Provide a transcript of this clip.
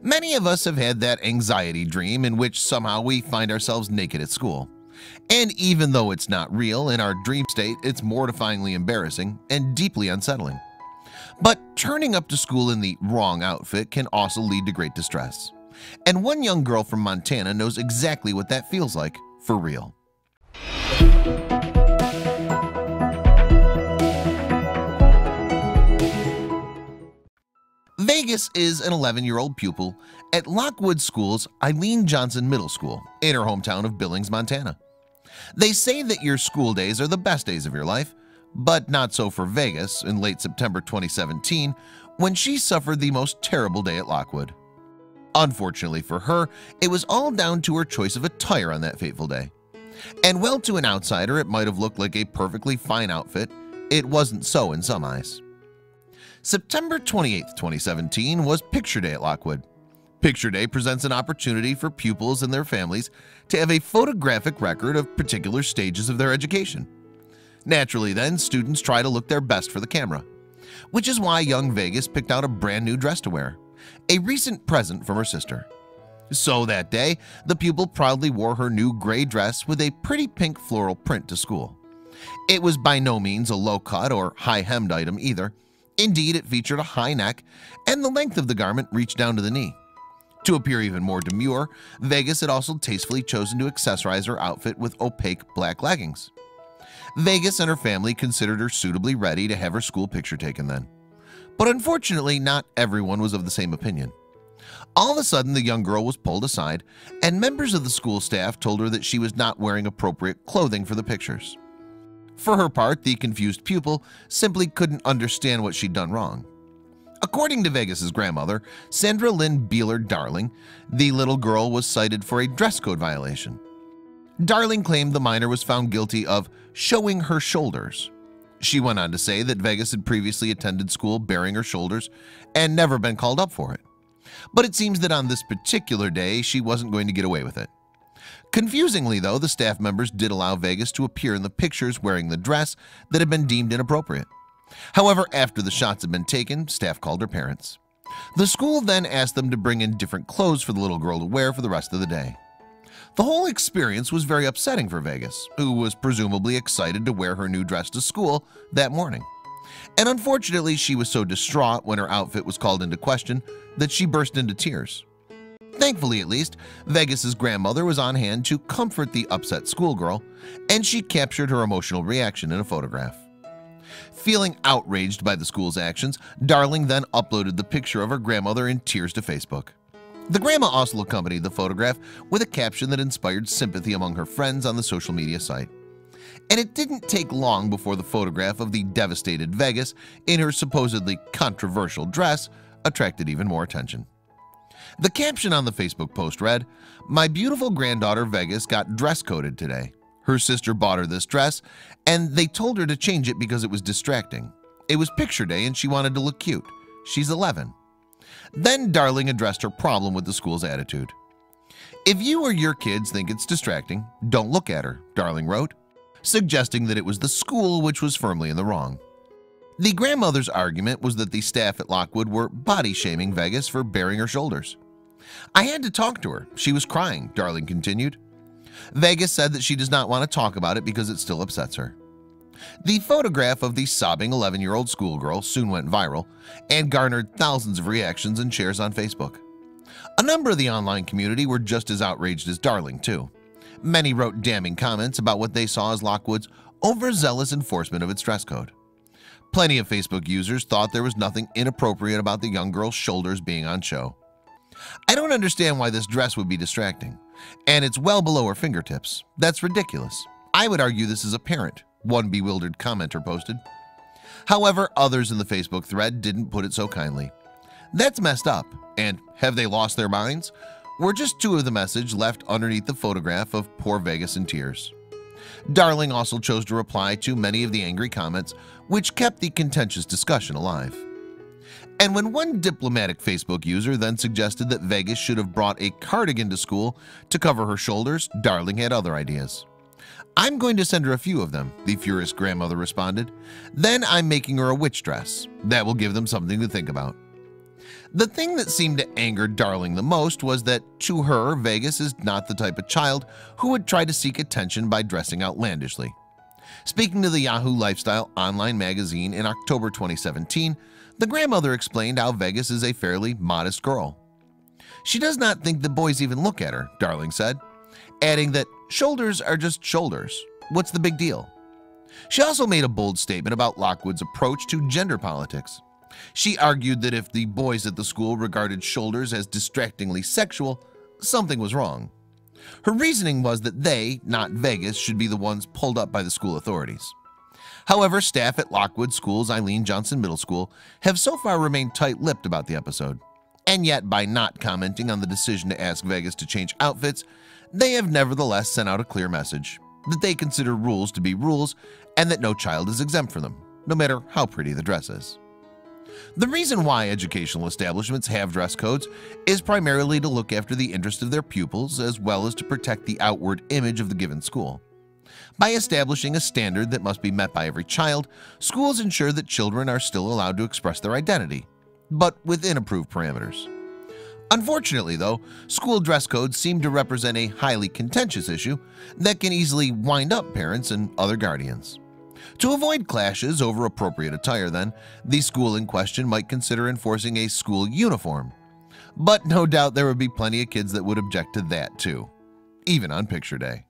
Many of us have had that anxiety dream in which somehow we find ourselves naked at school. And even though it's not real, in our dream state, it's mortifyingly embarrassing and deeply unsettling. But turning up to school in the wrong outfit can also lead to great distress. And one young girl from Montana knows exactly what that feels like for real. Vegas is an 11-year-old pupil at Lockwood School's Eileen Johnson Middle School in her hometown of Billings, Montana. They say that your school days are the best days of your life, but not so for Vegas in late September 2017 when she suffered the most terrible day at Lockwood. Unfortunately for her, it was all down to her choice of attire on that fateful day. And while to an outsider it might have looked like a perfectly fine outfit, it wasn't so in some eyes. September 28, 2017 was Picture Day at Lockwood. Picture Day presents an opportunity for pupils and their families to have a photographic record of particular stages of their education. Naturally then, students try to look their best for the camera, which is why young Vegas picked out a brand new dress to wear, a recent present from her sister. So that day, the pupil proudly wore her new gray dress with a pretty pink floral print to school. It was by no means a low-cut or high-hemmed item either. Indeed, it featured a high neck, and the length of the garment reached down to the knee. To appear even more demure, Vegas had also tastefully chosen to accessorize her outfit with opaque black leggings. Vegas and her family considered her suitably ready to have her school picture taken then. But unfortunately, not everyone was of the same opinion. All of a sudden, the young girl was pulled aside, and members of the school staff told her that she was not wearing appropriate clothing for the pictures. For her part, the confused pupil simply couldn't understand what she'd done wrong. According to Vegas's grandmother, Sandra Lynn Beeler Darling, the little girl was cited for a dress code violation. Darling claimed the minor was found guilty of showing her shoulders. She went on to say that Vegas had previously attended school bearing her shoulders and never been called up for it. But it seems that on this particular day, she wasn't going to get away with it. Confusingly though, the staff members did allow Vegas to appear in the pictures wearing the dress that had been deemed inappropriate. However, after the shots had been taken, staff called her parents. The school then asked them to bring in different clothes for the little girl to wear for the rest of the day. The whole experience was very upsetting for Vegas, who was presumably excited to wear her new dress to school that morning. And unfortunately, she was so distraught when her outfit was called into question that she burst into tears. Thankfully, at least, Vegas's grandmother was on hand to comfort the upset schoolgirl, and she captured her emotional reaction in a photograph. Feeling outraged by the school's actions, Darling then uploaded the picture of her grandmother in tears to Facebook. The grandma also accompanied the photograph with a caption that inspired sympathy among her friends on the social media site. And it didn't take long before the photograph of the devastated Vegas in her supposedly controversial dress attracted even more attention. The caption on the Facebook post read, "My beautiful granddaughter Vegas got dress coded today. Her sister bought her this dress and they told her to change it because it was distracting. It was picture day and she wanted to look cute. She's 11. Then Darling addressed her problem with the school's attitude. "If you or your kids think it's distracting, don't look at her," Darling wrote, suggesting that it was the school which was firmly in the wrong. The grandmother's argument was that the staff at Lockwood were body-shaming Vegas for bearing her shoulders. "I had to talk to her. She was crying," Darling continued. Vegas said that she does not want to talk about it because it still upsets her. The photograph of the sobbing 11-year-old schoolgirl soon went viral and garnered thousands of reactions and shares on Facebook. A number of the online community were just as outraged as Darling, too. Many wrote damning comments about what they saw as Lockwood's overzealous enforcement of its dress code. Plenty of Facebook users thought there was nothing inappropriate about the young girl's shoulders being on show. "I don't understand why this dress would be distracting, and it's well below her fingertips. That's ridiculous. I would argue this is apparent," one bewildered commenter posted. However, others in the Facebook thread didn't put it so kindly. "That's messed up," and "have they lost their minds?" were just two of the message left underneath the photograph of poor Vegas in tears. Darling also chose to reply to many of the angry comments, which kept the contentious discussion alive. And when one diplomatic Facebook user then suggested that Vegas should have brought a cardigan to school to cover her shoulders, Darling had other ideas. "I'm going to send her a few of them," the furious grandmother responded. "Then I'm making her a witch dress. That will give them something to think about." The thing that seemed to anger Darling the most was that, to her, Vegas is not the type of child who would try to seek attention by dressing outlandishly. Speaking to the Yahoo Lifestyle online magazine in October 2017, the grandmother explained how Vegas is a fairly modest girl. She does not think the boys even look at her, Darling said, adding that shoulders are just shoulders. What's the big deal? She also made a bold statement about Lockwood's approach to gender politics. She argued that if the boys at the school regarded shoulders as distractingly sexual, something was wrong. Her reasoning was that they, not Vegas, should be the ones pulled up by the school authorities. However, staff at Lockwood School's Eileen Johnson Middle School have so far remained tight-lipped about the episode. And yet, by not commenting on the decision to ask Vegas to change outfits, they have nevertheless sent out a clear message that they consider rules to be rules and that no child is exempt from them, no matter how pretty the dress is. The reason why educational establishments have dress codes is primarily to look after the interest of their pupils as well as to protect the outward image of the given school. By establishing a standard that must be met by every child, schools ensure that children are still allowed to express their identity, but within approved parameters. Unfortunately, though, school dress codes seem to represent a highly contentious issue that can easily wind up parents and other guardians. To avoid clashes over appropriate attire, then, the school in question might consider enforcing a school uniform. But no doubt there would be plenty of kids that would object to that too, even on picture day.